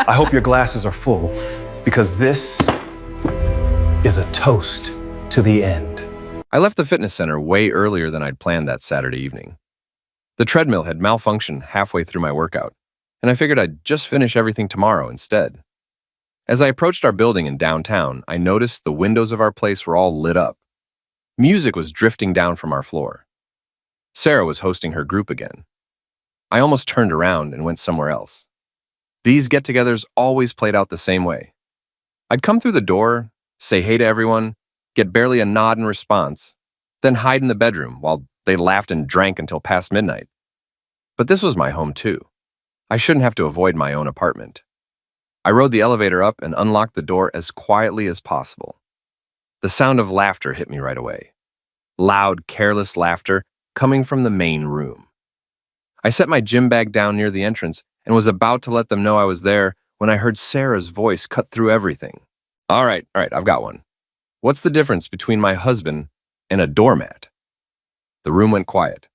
I hope your glasses are full, because this is a toast to the end. I left the fitness center way earlier than I'd planned that Saturday evening. The treadmill had malfunctioned halfway through my workout, and I figured I'd just finish everything tomorrow instead. As I approached our building in downtown, I noticed the windows of our place were all lit up. Music was drifting down from our floor. Sarah was hosting her group again. I almost turned around and went somewhere else. These get-togethers always played out the same way. I'd come through the door, say hey to everyone, get barely a nod in response, then hide in the bedroom while they laughed and drank until past midnight. But this was my home too. I shouldn't have to avoid my own apartment. I rode the elevator up and unlocked the door as quietly as possible. The sound of laughter hit me right away. Loud, careless laughter coming from the main room. I set my gym bag down near the entrance and was about to let them know I was there when I heard Sarah's voice cut through everything. All right, I've got one. What's the difference between my husband and a doormat? The room went quiet.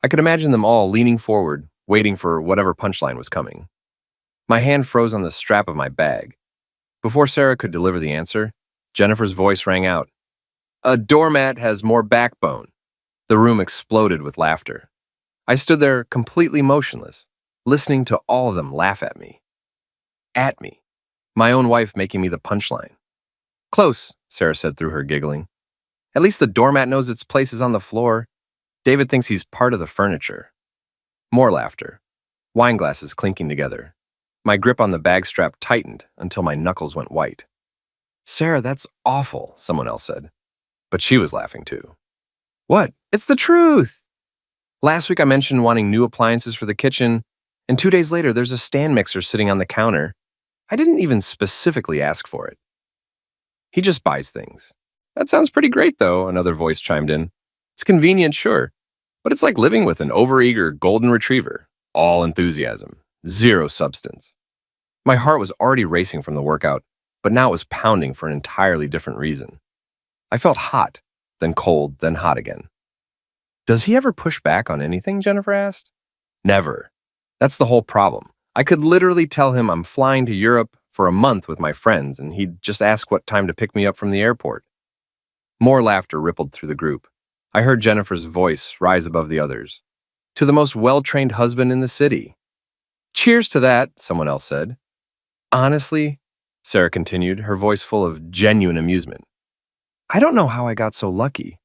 I could imagine them all leaning forward, waiting for whatever punchline was coming. My hand froze on the strap of my bag. Before Sarah could deliver the answer, Jennifer's voice rang out. A doormat has more backbone. The room exploded with laughter. I stood there completely motionless, listening to all of them laugh at me. At me. My own wife making me the punchline. Close, Sarah said through her giggling. At least the doormat knows its place is on the floor. David thinks he's part of the furniture. More laughter. Wine glasses clinking together. My grip on the bag strap tightened until my knuckles went white. Sarah, that's awful, someone else said. But she was laughing too. What? It's the truth! Last week I mentioned wanting new appliances for the kitchen, and 2 days later there's a stand mixer sitting on the counter. I didn't even specifically ask for it. He just buys things. That sounds pretty great, though, another voice chimed in. It's convenient, sure, but it's like living with an overeager golden retriever. All enthusiasm, zero substance. My heart was already racing from the workout, but now it was pounding for an entirely different reason. I felt hot, then cold, then hot again. Does he ever push back on anything, Jennifer asked. Never. That's the whole problem. I could literally tell him I'm flying to Europe for a month with my friends, and he'd just ask what time to pick me up from the airport. More laughter rippled through the group. I heard Jennifer's voice rise above the others. To the most well-trained husband in the city. Cheers to that, someone else said. Honestly, Sarah continued, her voice full of genuine amusement. I don't know how I got so lucky.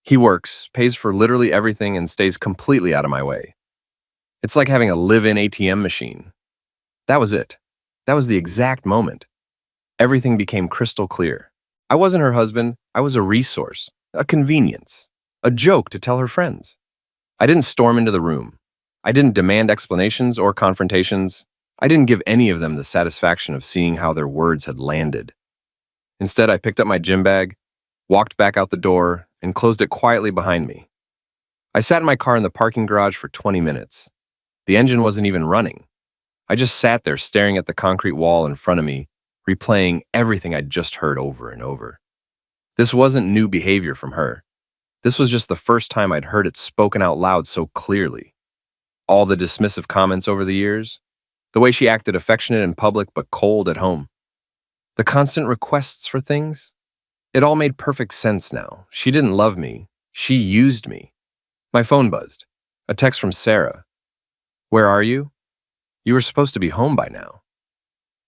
He works, pays for literally everything, and stays completely out of my way. It's like having a live-in ATM machine. That was it. That was the exact moment. Everything became crystal clear. I wasn't her husband. I was a resource, a convenience, a joke to tell her friends. I didn't storm into the room. I didn't demand explanations or confrontations. I didn't give any of them the satisfaction of seeing how their words had landed. Instead, I picked up my gym bag, walked back out the door, and closed it quietly behind me. I sat in my car in the parking garage for 20 minutes. The engine wasn't even running. I just sat there staring at the concrete wall in front of me, replaying everything I'd just heard over and over. This wasn't new behavior from her. This was just the first time I'd heard it spoken out loud so clearly. All the dismissive comments over the years, the way she acted affectionate in public but cold at home, the constant requests for things. It all made perfect sense now. She didn't love me. She used me. My phone buzzed. A text from Sarah. Where are you? You were supposed to be home by now.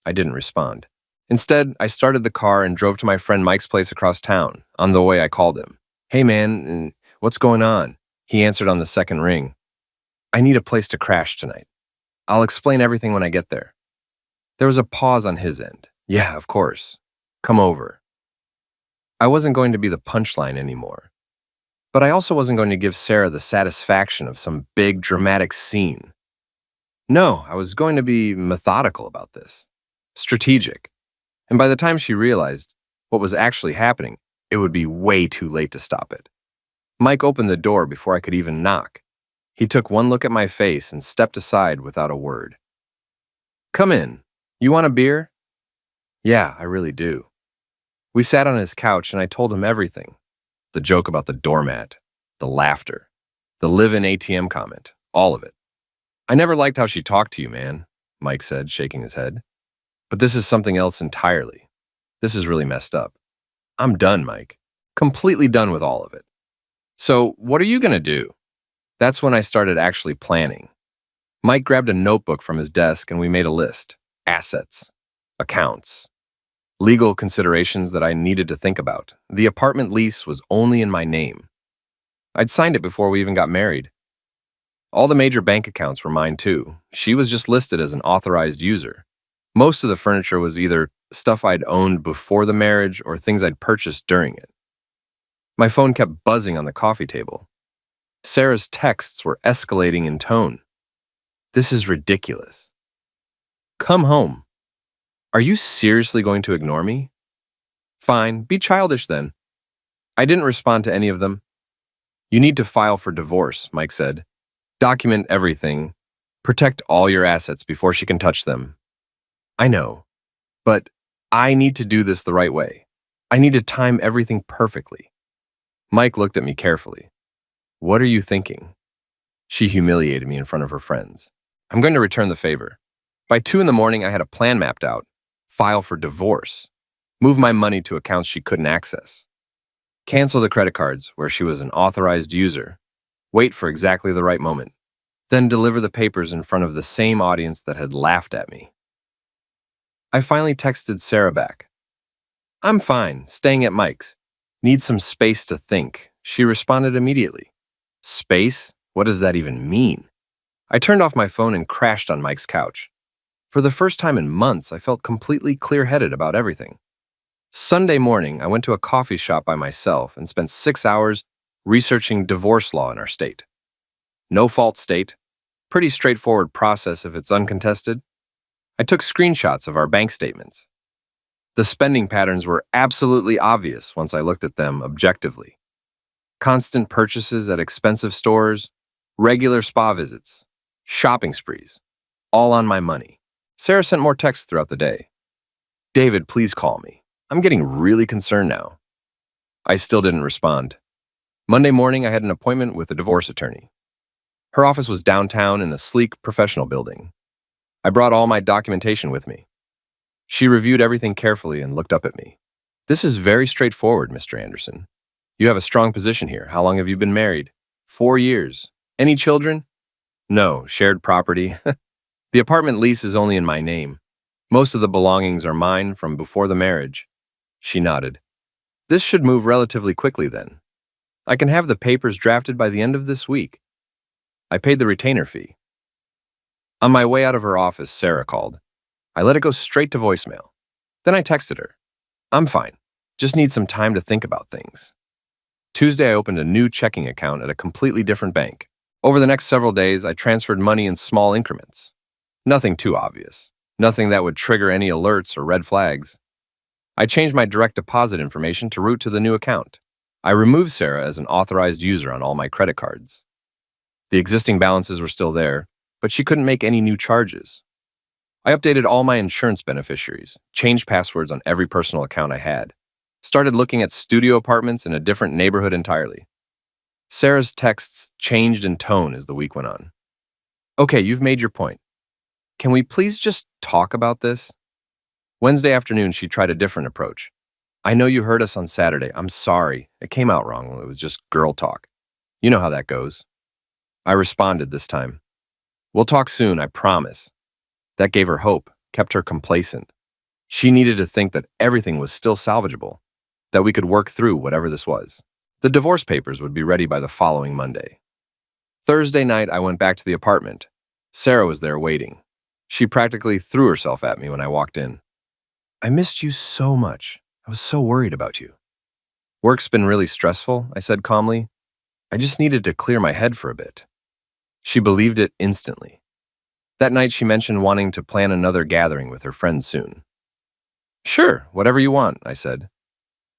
I didn't respond. Instead, I started the car and drove to my friend Mike's place across town. On the way, I called him. Hey man, what's going on? He answered on the second ring. I need a place to crash tonight. I'll explain everything when I get there. There was a pause on his end. Yeah, of course. Come over. I wasn't going to be the punchline anymore. But I also wasn't going to give Sarah the satisfaction of some big dramatic scene. No, I was going to be methodical about this. Strategic. And by the time she realized what was actually happening, it would be way too late to stop it. Mike opened the door before I could even knock. He took one look at my face and stepped aside without a word. Come in. You want a beer? Yeah, I really do. We sat on his couch and I told him everything. The joke about the doormat, the laughter, the live-in ATM comment, all of it. I never liked how she talked to you, man. Mike said, shaking his head. But this is something else entirely. This is really messed up. I'm done, Mike. Completely done with all of it. So, what are you going to do? That's when I started actually planning. Mike grabbed a notebook from his desk and we made a list. Assets, accounts, legal considerations that I needed to think about. The apartment lease was only in my name. I'd signed it before we even got married. All the major bank accounts were mine too. She was just listed as an authorized user. Most of the furniture was either stuff I'd owned before the marriage or things I'd purchased during it. My phone kept buzzing on the coffee table. Sarah's texts were escalating in tone. This is ridiculous. Come home. Are you seriously going to ignore me? Fine, be childish then. I didn't respond to any of them. You need to file for divorce, Mike said. Document everything. Protect all your assets before she can touch them. I know, but I need to do this the right way. I need to time everything perfectly. Mike looked at me carefully. What are you thinking? She humiliated me in front of her friends. I'm going to return the favor. By 2 in the morning, I had a plan mapped out. File for divorce. Move my money to accounts she couldn't access. Cancel the credit cards where she was an authorized user. Wait for exactly the right moment. Then deliver the papers in front of the same audience that had laughed at me. I finally texted Sarah back. I'm fine, staying at Mike's. Need some space to think. She responded immediately. Space? What does that even mean? I turned off my phone and crashed on Mike's couch. For the first time in months, I felt completely clear-headed about everything. Sunday morning, I went to a coffee shop by myself and spent 6 hours researching divorce law in our state. No-fault state. Pretty straightforward process if it's uncontested. I took screenshots of our bank statements. The spending patterns were absolutely obvious once I looked at them objectively. Constant purchases at expensive stores, regular spa visits, shopping sprees, all on my money. Sarah sent more texts throughout the day. David, please call me. I'm getting really concerned now. I still didn't respond. Monday morning, I had an appointment with a divorce attorney. Her office was downtown in a sleek, professional building. I brought all my documentation with me. She reviewed everything carefully and looked up at me. This is very straightforward, Mr. Anderson. You have a strong position here. How long have you been married? 4 years. Any children? No, shared property. The apartment lease is only in my name. Most of the belongings are mine from before the marriage. She nodded. This should move relatively quickly then. I can have the papers drafted by the end of this week. I paid the retainer fee. On my way out of her office, Sarah called. I let it go straight to voicemail. Then I texted her. I'm fine. Just need some time to think about things. Tuesday, I opened a new checking account at a completely different bank. Over the next several days, I transferred money in small increments. Nothing too obvious. Nothing that would trigger any alerts or red flags. I changed my direct deposit information to route to the new account. I removed Sarah as an authorized user on all my credit cards. The existing balances were still there, but she couldn't make any new charges. I updated all my insurance beneficiaries, changed passwords on every personal account I had, started looking at studio apartments in a different neighborhood entirely. Sarah's texts changed in tone as the week went on. Okay, you've made your point. Can we please just talk about this? Wednesday afternoon, she tried a different approach. I know you heard us on Saturday. I'm sorry. It came out wrong. It was just girl talk. You know how that goes. I responded this time. We'll talk soon, I promise. That gave her hope, kept her complacent. She needed to think that everything was still salvageable, that we could work through whatever this was. The divorce papers would be ready by the following Monday. Thursday night, I went back to the apartment. Sarah was there waiting. She practically threw herself at me when I walked in. I missed you so much. I was so worried about you. Work's been really stressful, I said calmly. I just needed to clear my head for a bit. She believed it instantly. That night, she mentioned wanting to plan another gathering with her friends soon. Sure, whatever you want, I said.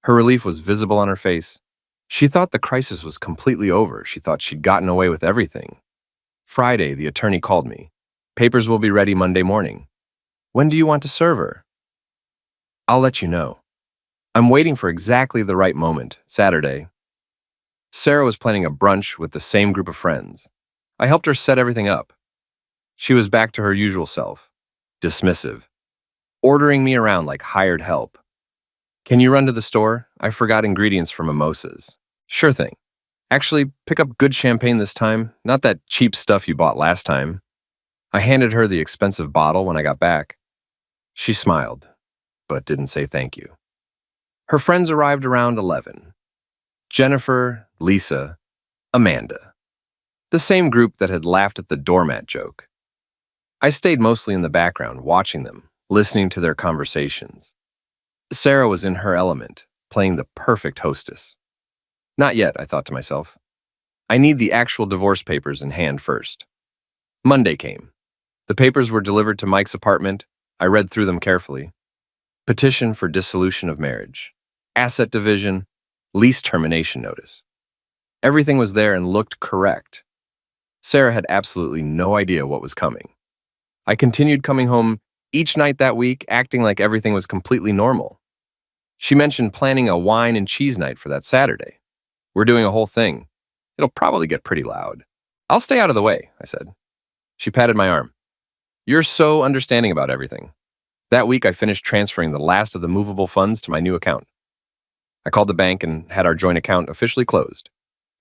Her relief was visible on her face. She thought the crisis was completely over. She thought she'd gotten away with everything. Friday, the attorney called me. Papers will be ready Monday morning. When do you want to serve her? I'll let you know. I'm waiting for exactly the right moment, Saturday. Sarah was planning a brunch with the same group of friends. I helped her set everything up. She was back to her usual self. dismissive, ordering me around like hired help. Can you run to the store? I forgot ingredients for mimosas. Sure thing. Actually, pick up good champagne this time, not that cheap stuff you bought last time. I handed her the expensive bottle when I got back. She smiled, but didn't say thank you. Her friends arrived around 11. Jennifer, Lisa, Amanda. The same group that had laughed at the doormat joke. I stayed mostly in the background, watching them, listening to their conversations. Sarah was in her element, playing the perfect hostess. Not yet, I thought to myself. I need the actual divorce papers in hand first. Monday came. The papers were delivered to Mike's apartment. I read through them carefully. Petition for dissolution of marriage, asset division, lease termination notice. Everything was there and looked correct. Sarah had absolutely no idea what was coming. I continued coming home each night that week, acting like everything was completely normal. She mentioned planning a wine and cheese night for that Saturday. We're doing a whole thing. It'll probably get pretty loud. I'll stay out of the way, I said. She patted my arm. You're so understanding about everything. That week, I finished transferring the last of the movable funds to my new account. I called the bank and had our joint account officially closed.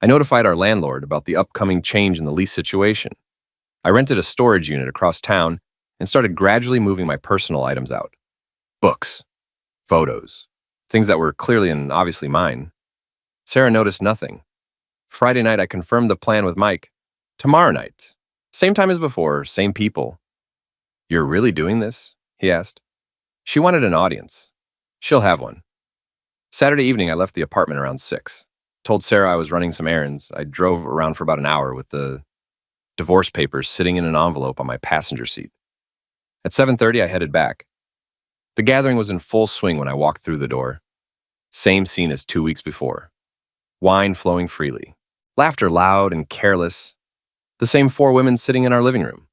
I notified our landlord about the upcoming change in the lease situation. I rented a storage unit across town and started gradually moving my personal items out. Books, photos, things that were clearly and obviously mine. Sarah noticed nothing. Friday night, I confirmed the plan with Mike. Tomorrow night, same time as before, same people. You're really doing this? He asked. She wanted an audience. She'll have one. Saturday evening, I left the apartment around 6. Told Sarah I was running some errands. I drove around for about an hour with the divorce papers sitting in an envelope on my passenger seat. At 7:30, I headed back. The gathering was in full swing when I walked through the door. Same scene as 2 weeks before. Wine flowing freely. Laughter loud and careless. The same 4 women sitting in our living room.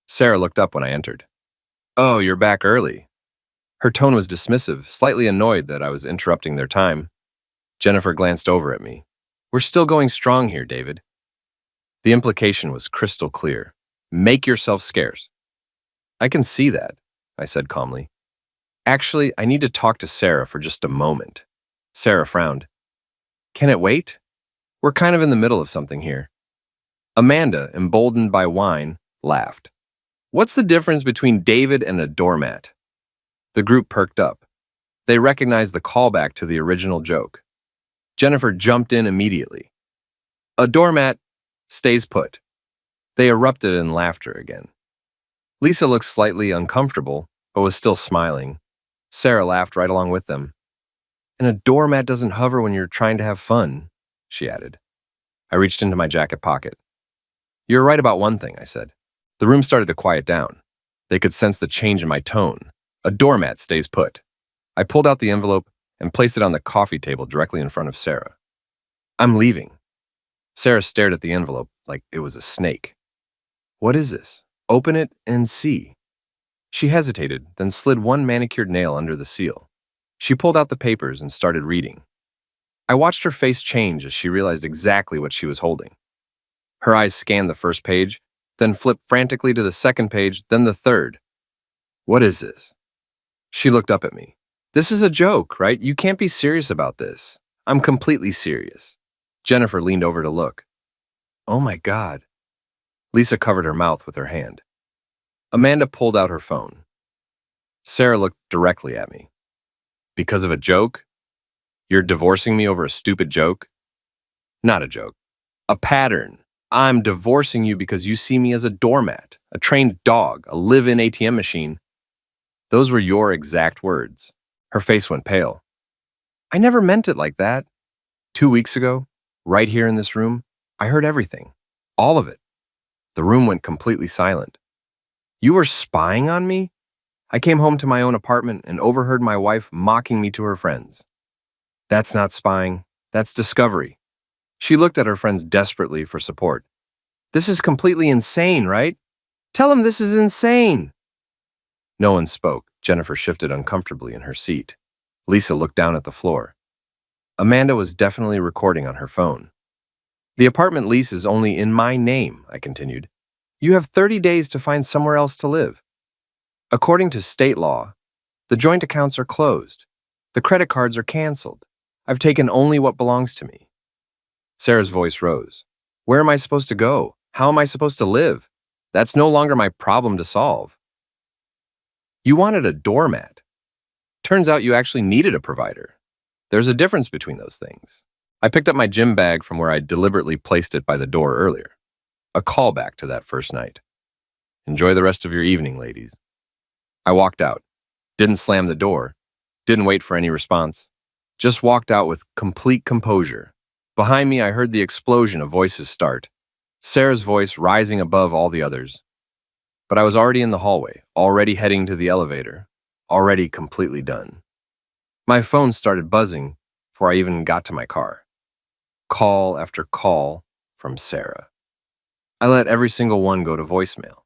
Sarah looked up when I entered. Oh, you're back early. Her tone was dismissive, slightly annoyed that I was interrupting their time. Jennifer glanced over at me. We're still going strong here, David. The implication was crystal clear. Make yourself scarce. I can see that, I said calmly. Actually, I need to talk to Sarah for just a moment. Sarah frowned. Can it wait? We're kind of in the middle of something here. Amanda, emboldened by wine, laughed. What's the difference between David and a doormat? The group perked up. They recognized the callback to the original joke. Jennifer jumped in immediately. A doormat stays put. They erupted in laughter again. Lisa looked slightly uncomfortable, but was still smiling. Sarah laughed right along with them. And a doormat doesn't hover when you're trying to have fun, she added. I reached into my jacket pocket. You're right about one thing, I said. The room started to quiet down. They could sense the change in my tone. A doormat stays put. I pulled out the envelope and placed it on the coffee table directly in front of Sarah. I'm leaving. Sarah stared at the envelope like it was a snake. What is this? Open it and see. She hesitated, then slid one manicured nail under the seal. She pulled out the papers and started reading. I watched her face change as she realized exactly what she was holding. Her eyes scanned the first page, then flipped frantically to the second page, then the third. What is this? She looked up at me. This is a joke, right? You can't be serious about this. I'm completely serious. Jennifer leaned over to look. Oh my God. Lisa covered her mouth with her hand. Amanda pulled out her phone. Sarah looked directly at me. Because of a joke? You're divorcing me over a stupid joke? Not a joke. A pattern. I'm divorcing you because you see me as a doormat, a trained dog, a live-in ATM machine. Those were your exact words. Her face went pale. I never meant it like that. 2 weeks ago, right here in this room, I heard everything. All of it. The room went completely silent. You were spying on me? I came home to my own apartment and overheard my wife mocking me to her friends. That's not spying. That's discovery. She looked at her friends desperately for support. This is completely insane, right? Tell him this is insane. No one spoke. Jennifer shifted uncomfortably in her seat. Lisa looked down at the floor. Amanda was definitely recording on her phone. The apartment lease is only in my name, I continued. You have 30 days to find somewhere else to live. According to state law, the joint accounts are closed. The credit cards are canceled. I've taken only what belongs to me. Sarah's voice rose. Where am I supposed to go? How am I supposed to live? That's no longer my problem to solve. You wanted a doormat. Turns out you actually needed a provider. There's a difference between those things. I picked up my gym bag from where I deliberately placed it by the door earlier. A callback to that first night. Enjoy the rest of your evening, ladies. I walked out. Didn't slam the door. Didn't wait for any response. Just walked out with complete composure. Behind me, I heard the explosion of voices start. Sarah's voice rising above all the others. But I was already in the hallway, already heading to the elevator, already completely done. My phone started buzzing before I even got to my car. Call after call from Sarah. I let every single one go to voicemail.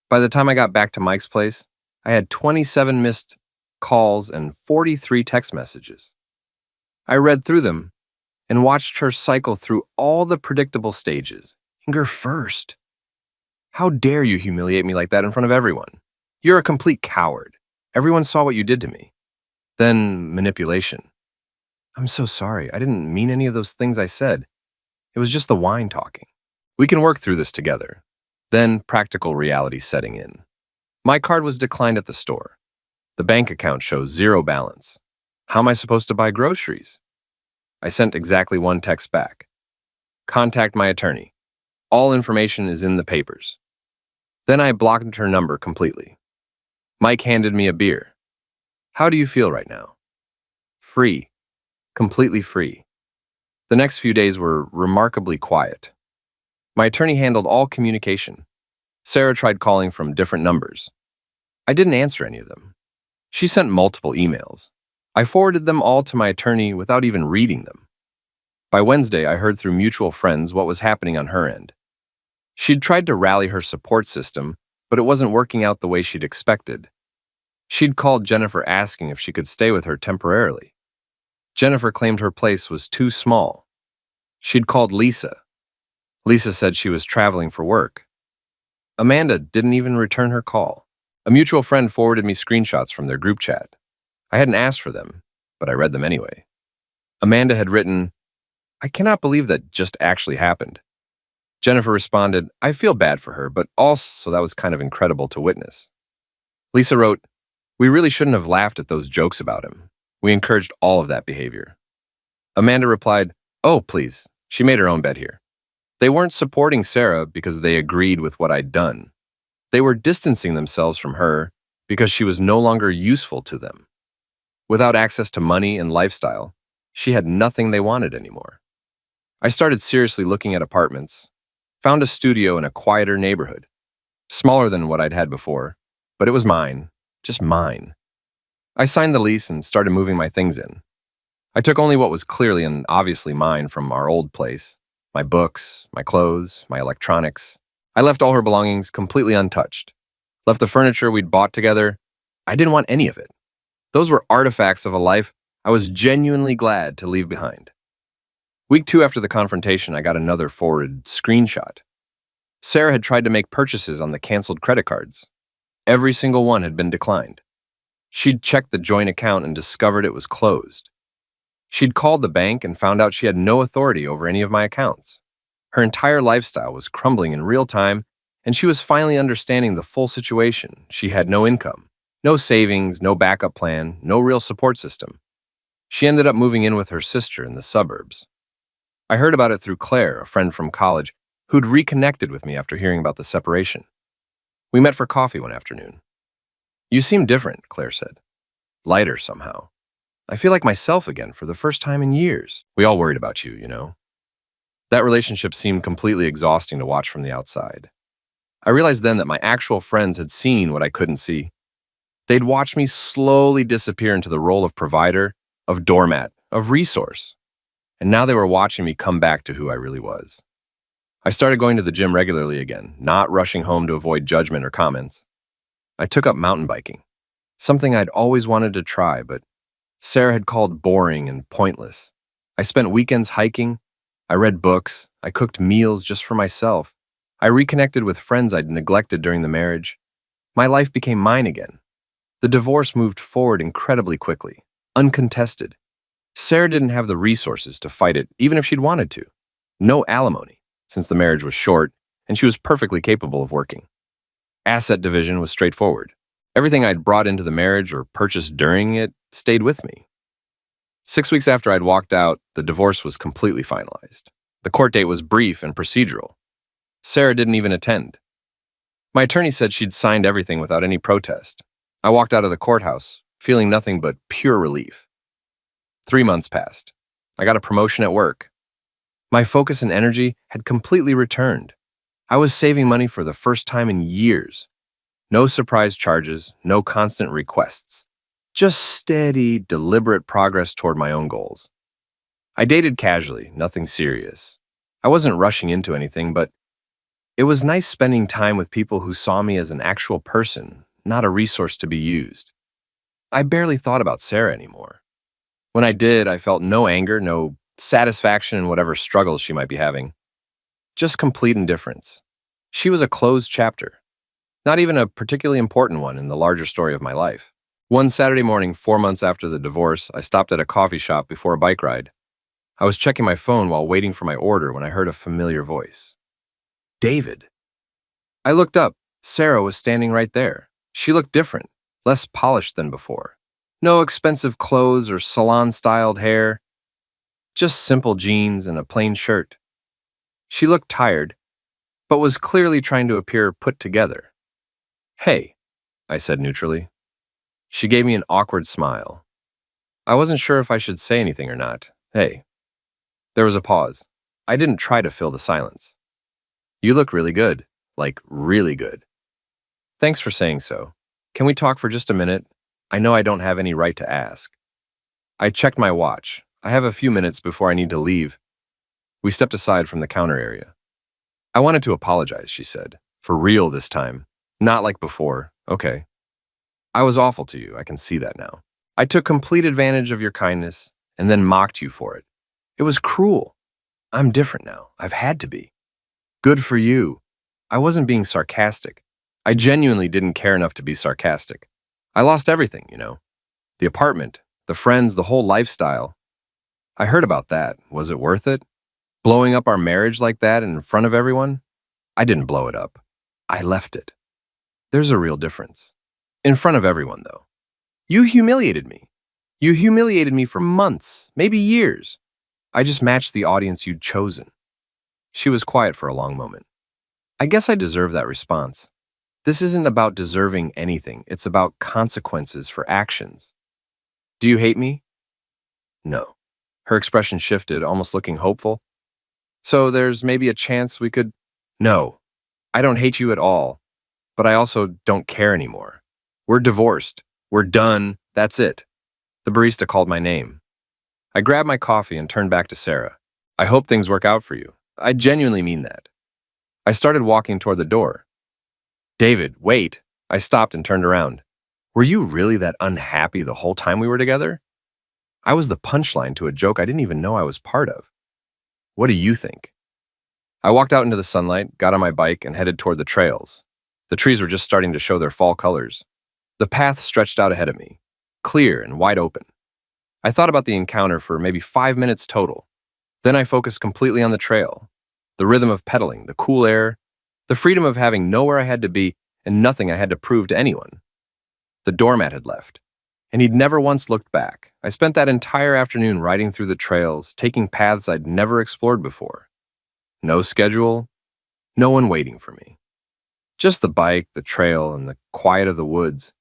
By the time I got back to Mike's place, I had 27 missed calls and 43 text messages. I read through them and watched her cycle through all the predictable stages. Anger first. How dare you humiliate me like that in front of everyone? You're a complete coward. Everyone saw what you did to me. Then manipulation. I'm so sorry. I didn't mean any of those things I said. It was just the wine talking. We can work through this together. Then practical reality setting in. My card was declined at the store. The bank account shows zero balance. How am I supposed to buy groceries? I sent exactly one text back. Contact my attorney. All information is in the papers. Then I blocked her number completely. Mike handed me a beer. How do you feel right now? Free. Completely free. The next few days were remarkably quiet. My attorney handled all communication. Sarah tried calling from different numbers. I didn't answer any of them. She sent multiple emails. I forwarded them all to my attorney without even reading them. By Wednesday, I heard through mutual friends what was happening on her end. She'd tried to rally her support system, but it wasn't working out the way she'd expected. She'd called Jennifer asking if she could stay with her temporarily. Jennifer claimed her place was too small. She'd called Lisa. Lisa said she was traveling for work. Amanda didn't even return her call. A mutual friend forwarded me screenshots from their group chat. I hadn't asked for them, but I read them anyway. Amanda had written, I cannot believe that just actually happened. Jennifer responded, I feel bad for her, but also that was kind of incredible to witness. Lisa wrote, we really shouldn't have laughed at those jokes about him. We encouraged all of that behavior. Amanda replied, oh, please, she made her own bed here. They weren't supporting Sarah because they agreed with what I'd done. They were distancing themselves from her because she was no longer useful to them. Without access to money and lifestyle, she had nothing they wanted anymore. I started seriously looking at apartments, found a studio in a quieter neighborhood, smaller than what I'd had before, but it was mine, just mine. I signed the lease and started moving my things in. I took only what was clearly and obviously mine from our old place, my books, my clothes, my electronics. I left all her belongings completely untouched. Left the furniture we'd bought together. I didn't want any of it. Those were artifacts of a life I was genuinely glad to leave behind. Week 2 after the confrontation, I got another forwarded screenshot. Sarah had tried to make purchases on the canceled credit cards. Every single one had been declined. She'd checked the joint account and discovered it was closed. She'd called the bank and found out she had no authority over any of my accounts. Her entire lifestyle was crumbling in real time, and she was finally understanding the full situation. She had no income, no savings, no backup plan, no real support system. She ended up moving in with her sister in the suburbs. I heard about it through Claire, a friend from college, who'd reconnected with me after hearing about the separation. We met for coffee one afternoon. You seem different, Claire said. Lighter somehow. I feel like myself again for the first time in years. We all worried about you, you know. That relationship seemed completely exhausting to watch from the outside. I realized then that my actual friends had seen what I couldn't see. They'd watched me slowly disappear into the role of provider, of doormat, of resource. And now they were watching me come back to who I really was. I started going to the gym regularly again, not rushing home to avoid judgment or comments. I took up mountain biking, something I'd always wanted to try, but Sarah had called boring and pointless. I spent weekends hiking. I read books. I cooked meals just for myself. I reconnected with friends I'd neglected during the marriage. My life became mine again. The divorce moved forward incredibly quickly, uncontested. Sarah didn't have the resources to fight it, even if she'd wanted to. No alimony, since the marriage was short, and she was perfectly capable of working. Asset division was straightforward. Everything I'd brought into the marriage or purchased during it stayed with me. 6 weeks after I'd walked out, the divorce was completely finalized. The court date was brief and procedural. Sarah didn't even attend. My attorney said she'd signed everything without any protest. I walked out of the courthouse, feeling nothing but pure relief. 3 months passed. I got a promotion at work. My focus and energy had completely returned. I was saving money for the first time in years. No surprise charges, no constant requests. Just steady, deliberate progress toward my own goals. I dated casually, nothing serious. I wasn't rushing into anything, but it was nice spending time with people who saw me as an actual person, not a resource to be used. I barely thought about Sarah anymore. When I did, I felt no anger, no satisfaction in whatever struggles she might be having. Just complete indifference. She was a closed chapter, not even a particularly important one in the larger story of my life. One Saturday morning, 4 months after the divorce, I stopped at a coffee shop before a bike ride. I was checking my phone while waiting for my order when I heard a familiar voice. David. I looked up. Sarah was standing right there. She looked different, less polished than before. No expensive clothes or salon-styled hair, just simple jeans and a plain shirt. She looked tired, but was clearly trying to appear put together. Hey, I said neutrally. She gave me an awkward smile. I wasn't sure if I should say anything or not. Hey. There was a pause. I didn't try to fill the silence. You look really good. Like, really good. Thanks for saying so. Can we talk for just a minute? I know I don't have any right to ask. I checked my watch. I have a few minutes before I need to leave. We stepped aside from the counter area. I wanted to apologize, she said. For real this time. Not like before. Okay. I was awful to you, I can see that now. I took complete advantage of your kindness and then mocked you for it. It was cruel. I'm different now. I've had to be. Good for you. I wasn't being sarcastic. I genuinely didn't care enough to be sarcastic. I lost everything, you know. The apartment, the friends, the whole lifestyle. I heard about that. Was it worth it? Blowing up our marriage like that in front of everyone? I didn't blow it up. I left it. There's a real difference. In front of everyone, though. You humiliated me. You humiliated me for months, maybe years. I just matched the audience you'd chosen. She was quiet for a long moment. I guess I deserve that response. This isn't about deserving anything. It's about consequences for actions. Do you hate me? No. Her expression shifted, almost looking hopeful. So there's maybe a chance we could... No. I don't hate you at all. But I also don't care anymore. We're divorced. We're done. That's it. The barista called my name. I grabbed my coffee and turned back to Sarah. I hope things work out for you. I genuinely mean that. I started walking toward the door. David, wait. I stopped and turned around. Were you really that unhappy the whole time we were together? I was the punchline to a joke I didn't even know I was part of. What do you think? I walked out into the sunlight, got on my bike, and headed toward the trails. The trees were just starting to show their fall colors. The path stretched out ahead of me, clear and wide open. I thought about the encounter for maybe 5 minutes total. Then I focused completely on the trail, the rhythm of pedaling, the cool air, the freedom of having nowhere I had to be and nothing I had to prove to anyone. The doormat had left, and he'd never once looked back. I spent that entire afternoon riding through the trails, taking paths I'd never explored before. No schedule, no one waiting for me. Just the bike, the trail, and the quiet of the woods.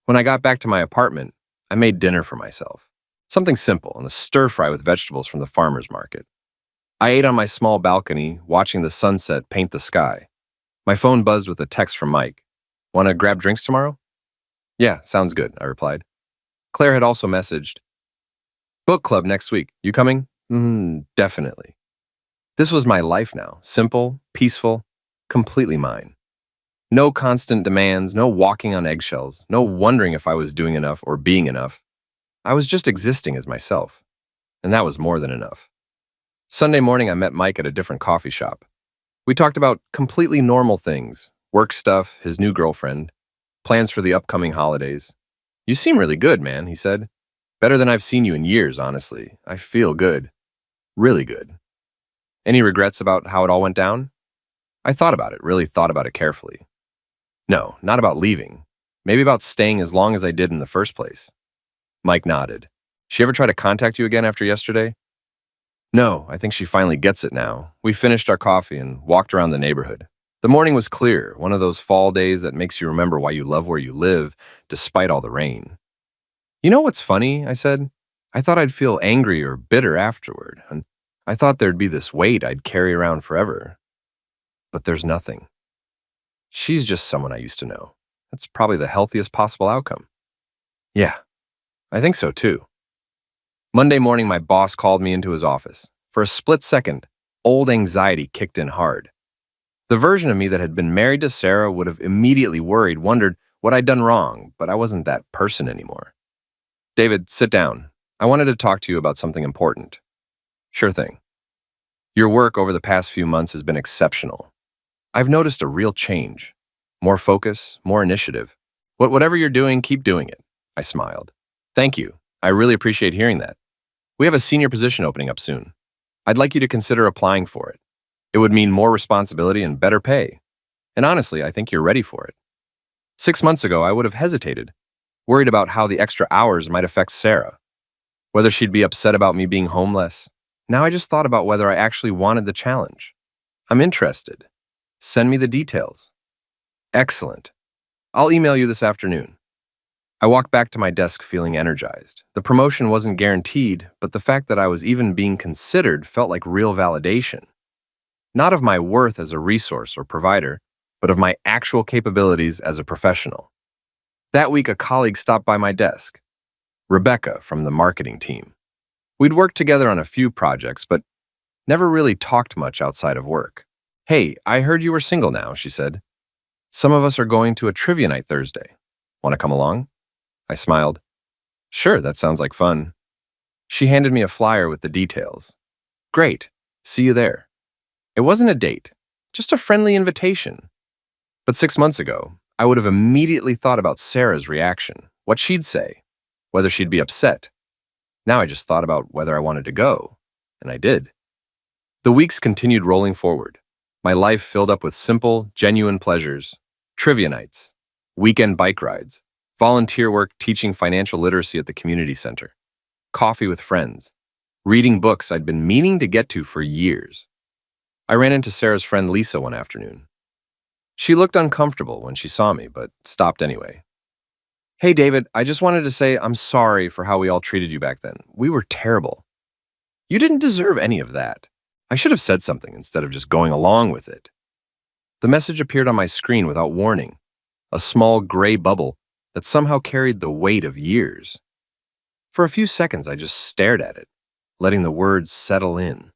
When I got back to my apartment, I made dinner for myself. Something simple and a stir-fry with vegetables from the farmer's market. I ate on my small balcony, watching the sunset paint the sky. My phone buzzed with a text from Mike. Want to grab drinks tomorrow? Yeah, sounds good, I replied. Claire had also messaged. Book club next week. You coming? Definitely. This was my life now. Simple, peaceful, completely mine. No constant demands, no walking on eggshells, no wondering if I was doing enough or being enough. I was just existing as myself, and that was more than enough. Sunday morning, I met Mike at a different coffee shop. We talked about completely normal things, work stuff, his new girlfriend. Plans for the upcoming holidays. You seem really good, man, he said. Better than I've seen you in years, honestly. I feel good. Really good. Any regrets about how it all went down? I thought about it, really thought about it carefully. No, not about leaving. Maybe about staying as long as I did in the first place. Mike nodded. She ever try to contact you again after yesterday? No, I think she finally gets it now. We finished our coffee and walked around the neighborhood. The morning was clear, one of those fall days that makes you remember why you love where you live, despite all the rain. You know what's funny? I said. I thought I'd feel angry or bitter afterward, and I thought there'd be this weight I'd carry around forever. But there's nothing. She's just someone I used to know. That's probably the healthiest possible outcome. Yeah, I think so too. Monday morning, my boss called me into his office. For a split second, old anxiety kicked in hard. The version of me that had been married to Sarah would have immediately worried, wondered what I'd done wrong, but I wasn't that person anymore. David, sit down. I wanted to talk to you about something important. Sure thing. Your work over the past few months has been exceptional. I've noticed a real change. More focus, more initiative. Whatever you're doing, keep doing it. I smiled. Thank you. I really appreciate hearing that. We have a senior position opening up soon. I'd like you to consider applying for it. It would mean more responsibility and better pay. And honestly, I think you're ready for it. 6 months ago, I would have hesitated, worried about how the extra hours might affect Sarah, whether she'd be upset about me being homeless. Now I just thought about whether I actually wanted the challenge. I'm interested. Send me the details. Excellent. I'll email you this afternoon. I walked back to my desk feeling energized. The promotion wasn't guaranteed, but the fact that I was even being considered felt like real validation. Not of my worth as a resource or provider, but of my actual capabilities as a professional. That week, a colleague stopped by my desk, Rebecca from the marketing team. We'd worked together on a few projects, but never really talked much outside of work. Hey, I heard you were single now, she said. Some of us are going to a trivia night Thursday. Want to come along? I smiled. Sure, that sounds like fun. She handed me a flyer with the details. Great, see you there. It wasn't a date, just a friendly invitation. But 6 months ago, I would have immediately thought about Sarah's reaction, what she'd say, whether she'd be upset. Now I just thought about whether I wanted to go, and I did. The weeks continued rolling forward. My life filled up with simple, genuine pleasures, trivia nights, weekend bike rides, volunteer work teaching financial literacy at the community center, coffee with friends, reading books I'd been meaning to get to for years. I ran into Sarah's friend Lisa one afternoon. She looked uncomfortable when she saw me, but stopped anyway. Hey, David, I just wanted to say I'm sorry for how we all treated you back then. We were terrible. You didn't deserve any of that. I should have said something instead of just going along with it. The message appeared on my screen without warning, a small gray bubble that somehow carried the weight of years. For a few seconds, I just stared at it, letting the words settle in.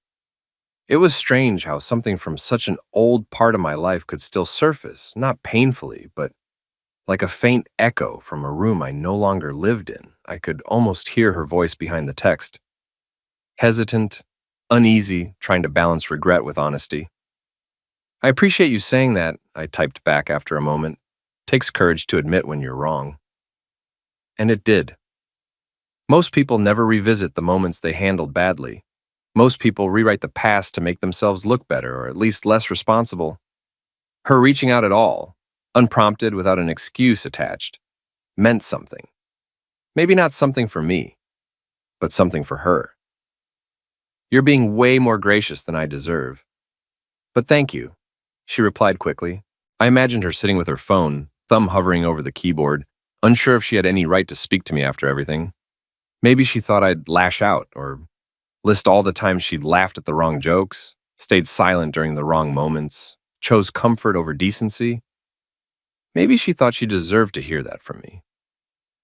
It was strange how something from such an old part of my life could still surface, not painfully, but like a faint echo from a room I no longer lived in. I could almost hear her voice behind the text. Hesitant, uneasy, trying to balance regret with honesty. I appreciate you saying that, I typed back after a moment. Takes courage to admit when you're wrong. And it did. Most people never revisit the moments they handled badly. Most people rewrite the past to make themselves look better, or at least less responsible. Her reaching out at all, unprompted without an excuse attached, meant something. Maybe not something for me, but something for her. You're being way more gracious than I deserve. But thank you, she replied quickly. I imagined her sitting with her phone, thumb hovering over the keyboard, unsure if she had any right to speak to me after everything. Maybe she thought I'd lash out or list all the times she'd laughed at the wrong jokes, stayed silent during the wrong moments, chose comfort over decency. Maybe she thought she deserved to hear that from me.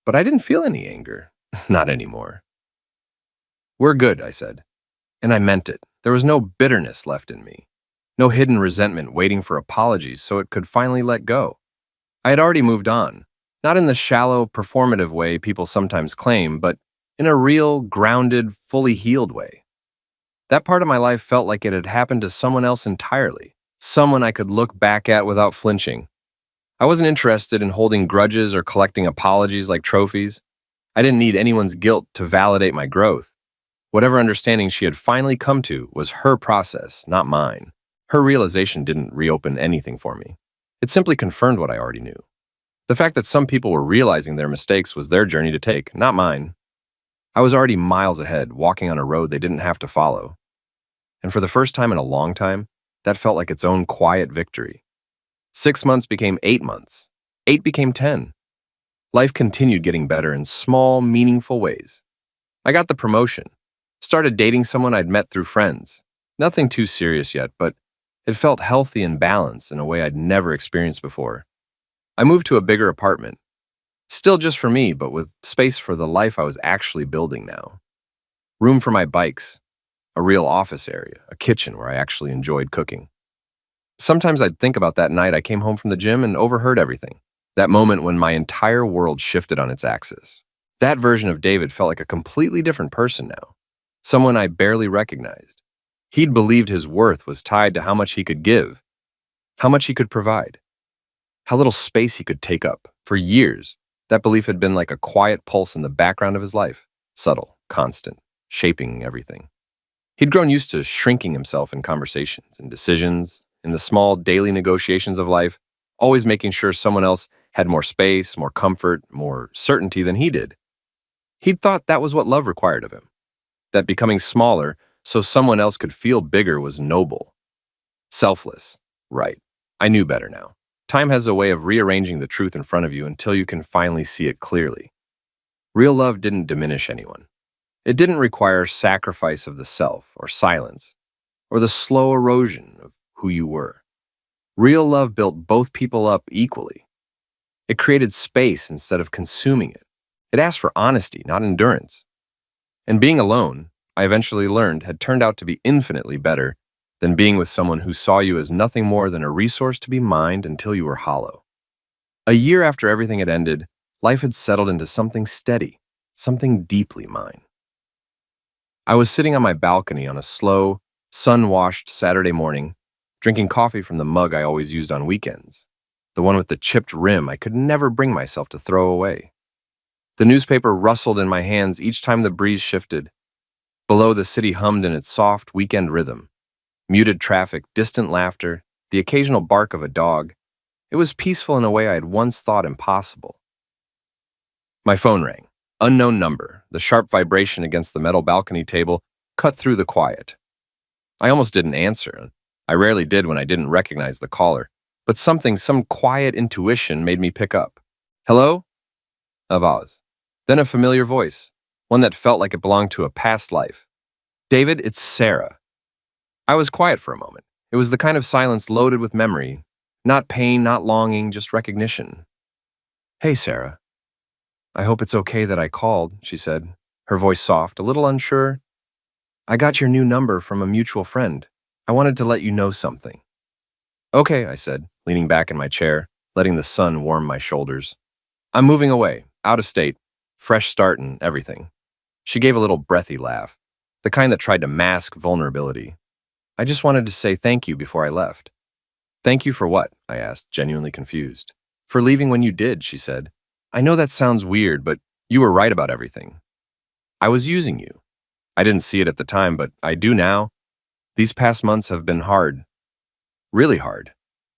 But I didn't feel any anger. Not anymore. We're good, I said. And I meant it. There was no bitterness left in me. No hidden resentment waiting for apologies so it could finally let go. I had already moved on, not in the shallow, performative way people sometimes claim, but in a real, grounded, fully healed way. That part of my life felt like it had happened to someone else entirely, someone I could look back at without flinching. I wasn't interested in holding grudges or collecting apologies like trophies. I didn't need anyone's guilt to validate my growth. Whatever understanding she had finally come to was her process, not mine. Her realization didn't reopen anything for me. It simply confirmed what I already knew. The fact that some people were realizing their mistakes was their journey to take, not mine. I was already miles ahead, walking on a road they didn't have to follow. And for the first time in a long time, that felt like its own quiet victory. 6 months became 8 months. 8 became 10. Life continued getting better in small, meaningful ways. I got the promotion. Started dating someone I'd met through friends. Nothing too serious yet, but it felt healthy and balanced in a way I'd never experienced before. I moved to a bigger apartment. Still just for me, but with space for the life I was actually building now. Room for my bikes, a real office area, a kitchen where I actually enjoyed cooking. Sometimes I'd think about that night I came home from the gym and overheard everything. That moment when my entire world shifted on its axis. That version of David felt like a completely different person now. Someone I barely recognized. He'd believed his worth was tied to how much he could give, how much he could provide, how little space he could take up. For years, that belief had been like a quiet pulse in the background of his life, subtle, constant, shaping everything. He'd grown used to shrinking himself in conversations, in decisions, in the small daily negotiations of life, always making sure someone else had more space, more comfort, more certainty than he did. He'd thought that was what love required of him, that becoming smaller so someone else could feel bigger was noble. Selfless. Right. I knew better now. Time has a way of rearranging the truth in front of you until you can finally see it clearly. Real love didn't diminish anyone. It didn't require sacrifice of the self or silence or the slow erosion of who you were. Real love built both people up equally. It created space instead of consuming it. It asked for honesty, not endurance. And being alone, I eventually learned, had turned out to be infinitely better than being with someone who saw you as nothing more than a resource to be mined until you were hollow. A year after everything had ended, life had settled into something steady, something deeply mine. I was sitting on my balcony on a slow, sun-washed Saturday morning, drinking coffee from the mug I always used on weekends, the one with the chipped rim I could never bring myself to throw away. The newspaper rustled in my hands each time the breeze shifted. Below, the city hummed in its soft weekend rhythm. Muted traffic, distant laughter, the occasional bark of a dog. It was peaceful in a way I had once thought impossible. My phone rang. Unknown number. The sharp vibration against the metal balcony table cut through the quiet. I almost didn't answer. I rarely did when I didn't recognize the caller, but some quiet intuition made me pick up. Hello? A pause. Then a familiar voice, one that felt like it belonged to a past life. David, it's Sarah. I was quiet for a moment. It was the kind of silence loaded with memory. Not pain, not longing, just recognition. Hey, Sarah. I hope it's okay that I called, she said, her voice soft, a little unsure. I got your new number from a mutual friend. I wanted to let you know something. Okay, I said, leaning back in my chair, letting the sun warm my shoulders. I'm moving away, out of state, fresh start and everything. She gave a little breathy laugh, the kind that tried to mask vulnerability. I just wanted to say thank you before I left. Thank you for what? I asked, genuinely confused. For leaving when you did, she said. I know that sounds weird, but you were right about everything. I was using you. I didn't see it at the time, but I do now. These past months have been hard. Really hard.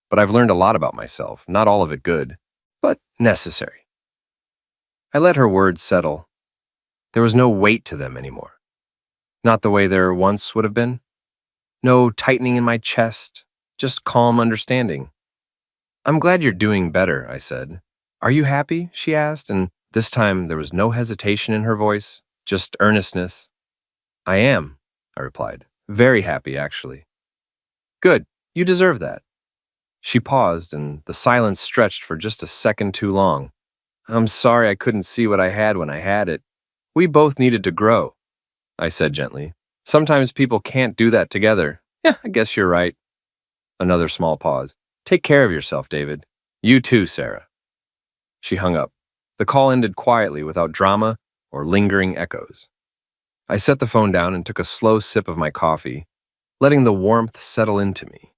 But I've learned a lot about myself, not all of it good, but necessary. I let her words settle. There was no weight to them anymore. Not the way there once would have been. No tightening in my chest, just calm understanding. I'm glad you're doing better, I said. Are you happy? She asked, and this time there was no hesitation in her voice, just earnestness. I am, I replied. Very happy, actually. Good, you deserve that. She paused, and the silence stretched for just a second too long. I'm sorry I couldn't see what I had when I had it. We both needed to grow, I said gently. Sometimes people can't do that together. Yeah, I guess you're right. Another small pause. Take care of yourself, David. You too, Sarah. She hung up. The call ended quietly without drama or lingering echoes. I set the phone down and took a slow sip of my coffee, letting the warmth settle into me.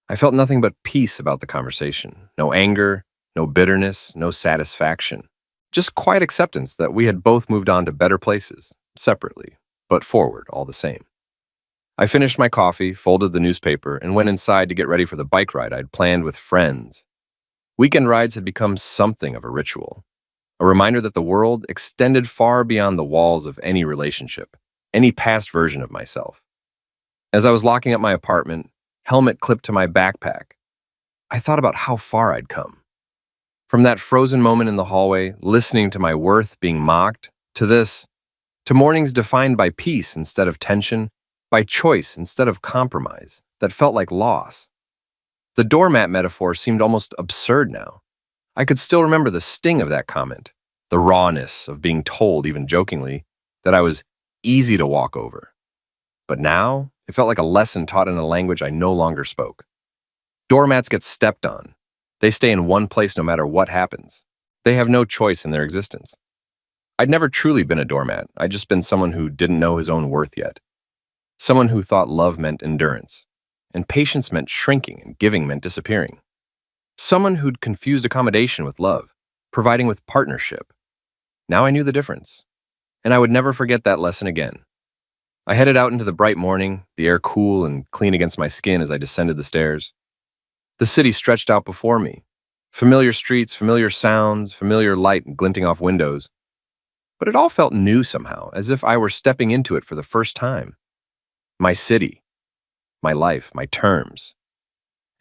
I felt nothing but peace about the conversation. No anger, no bitterness, no satisfaction. Just quiet acceptance that we had both moved on to better places, separately, but forward all the same. I finished my coffee, folded the newspaper, and went inside to get ready for the bike ride I'd planned with friends. Weekend rides had become something of a ritual, a reminder that the world extended far beyond the walls of any relationship, any past version of myself. As I was locking up my apartment, helmet clipped to my backpack, I thought about how far I'd come. From that frozen moment in the hallway, listening to my worth being mocked, to this, to mornings defined by peace instead of tension, by choice instead of compromise, that felt like loss. The doormat metaphor seemed almost absurd now. I could still remember the sting of that comment, the rawness of being told, even jokingly, that I was easy to walk over. But now, it felt like a lesson taught in a language I no longer spoke. Doormats get stepped on. They stay in one place no matter what happens. They have no choice in their existence. I'd never truly been a doormat. I'd just been someone who didn't know his own worth yet. Someone who thought love meant endurance, and patience meant shrinking, and giving meant disappearing. Someone who'd confused accommodation with love, providing with partnership. Now I knew the difference, and I would never forget that lesson again. I headed out into the bright morning, the air cool and clean against my skin as I descended the stairs. The city stretched out before me. Familiar streets, familiar sounds, familiar light glinting off windows. But it all felt new somehow, as if I were stepping into it for the first time. My city, my life, my terms.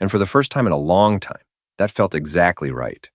And for the first time in a long time, that felt exactly right.